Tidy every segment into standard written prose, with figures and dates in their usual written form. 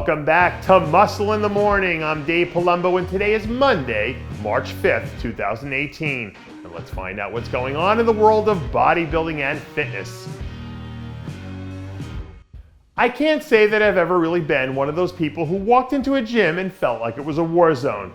Welcome back to Muscle in the Morning. I'm Dave Palumbo and today is Monday, March 5th, 2018. And let's find out what's going on in the world of bodybuilding and fitness. I can't say that I've ever really been one of those people who walked into a gym and felt like it was a war zone.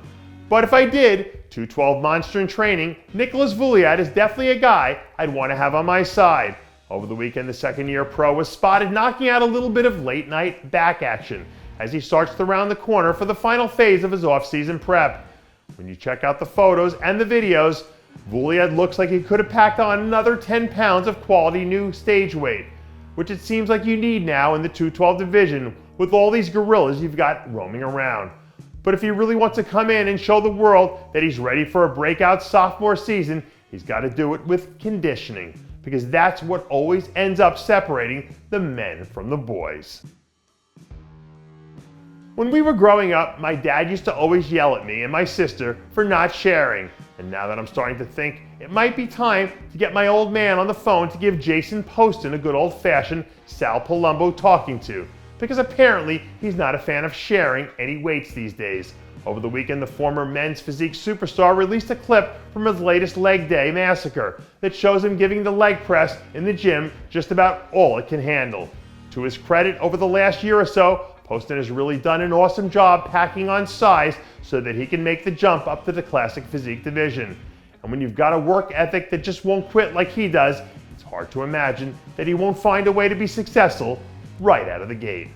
But if I did, 212 Monster in training, Nicolas Vullioud is definitely a guy I'd want to have on my side. Over the weekend, the second-year pro was spotted knocking out a little bit of late-night back action as he starts to round the corner for the final phase of his off-season prep. When you check out the photos and the videos, Vullioud looks like he could have packed on another 10 pounds of quality new stage weight, which it seems like you need now in the 212 division with all these gorillas you've got roaming around. But if he really wants to come in and show the world that he's ready for a breakout sophomore season, he's got to do it with conditioning, because that's what always ends up separating the men from the boys. When we were growing up, my dad used to always yell at me and my sister for not sharing. And now that I'm starting to think it might be time to get my old man on the phone to give Jason Poston a good old-fashioned Sal Palumbo talking to, because apparently he's not a fan of sharing any weights these days. Over the weekend, the former men's physique superstar released a clip from his latest leg day massacre that shows him giving the leg press in the gym just about all it can handle. To his credit, over the last year or so, Poston has really done an awesome job packing on size so that he can make the jump up to the classic physique division. And when you've got a work ethic that just won't quit like he does, it's hard to imagine that he won't find a way to be successful right out of the gate.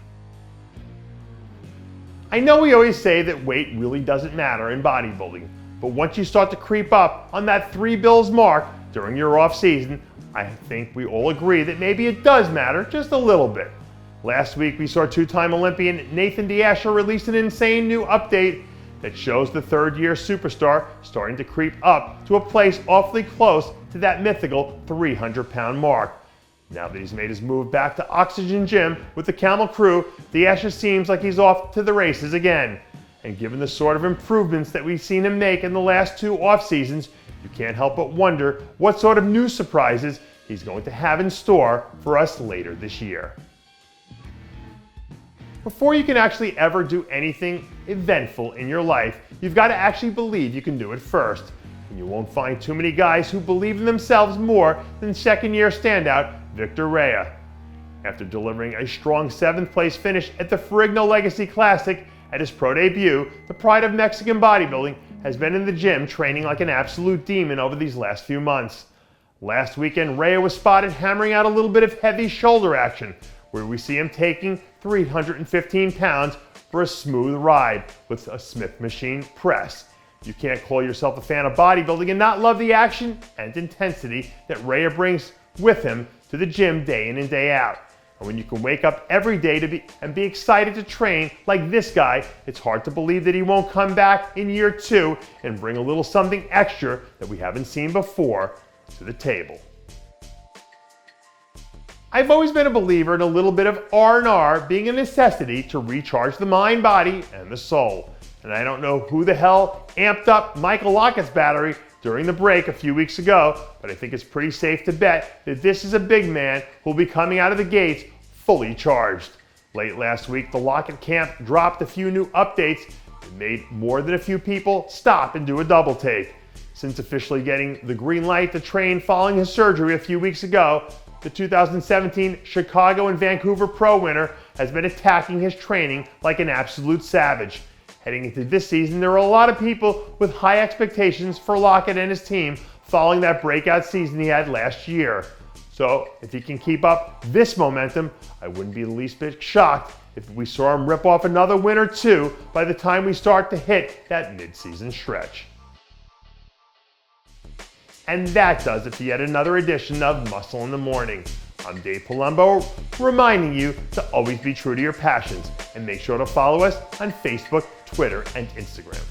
I know we always say that weight really doesn't matter in bodybuilding, but once you start to creep up on that 3 bills mark during your off season, I think we all agree that maybe it does matter just a little bit. Last week we saw two-time Olympian Nathan Asha release an insane new update that shows the third-year superstar starting to creep up to a place awfully close to that mythical 300-pound mark. Now that he's made his move back to Oxygen Gym with the Camel crew, the Asha seems like he's off to the races again. And given the sort of improvements that we've seen him make in the last 2 off seasons, you can't help but wonder what sort of new surprises he's going to have in store for us later this year. Before you can actually ever do anything eventful in your life, you've got to actually believe you can do it first. And you won't find too many guys who believe in themselves more than second-year standout Victor Rea. After delivering a strong 7th place finish at the Ferrigno Legacy Classic at his pro debut, the pride of Mexican bodybuilding has been in the gym training like an absolute demon over these last few months. Last weekend, Rea was spotted hammering out a little bit of heavy shoulder action, where we see him taking 315 pounds for a smooth ride with a Smith machine press. You can't call yourself a fan of bodybuilding and not love the action and intensity that Rea brings with him to the gym day in and day out. And when you can wake up every day to be excited to train like this guy, it's hard to believe that he won't come back in year 2 and bring a little something extra that we haven't seen before to the table. I've always been a believer in a little bit of R&R being a necessity to recharge the mind, body, and the soul. And I don't know who the hell amped up Michael Lockett's battery during the break a few weeks ago, but I think it's pretty safe to bet that this is a big man who'll be coming out of the gates fully charged. Late last week, the Lockett camp dropped a few new updates that made more than a few people stop and do a double take. Since officially getting the green light to train following his surgery a few weeks ago, the 2017 Chicago and Vancouver Pro winner has been attacking his training like an absolute savage. Heading into this season, there are a lot of people with high expectations for Lockett and his team following that breakout season he had last year. So if he can keep up this momentum, I wouldn't be the least bit shocked if we saw him rip off another win or 2 by the time we start to hit that mid-season stretch. And that does it for yet another edition of Muscle in the Morning. I'm Dave Palumbo, reminding you to always be true to your passions and make sure to follow us on Facebook, Twitter, and Instagram.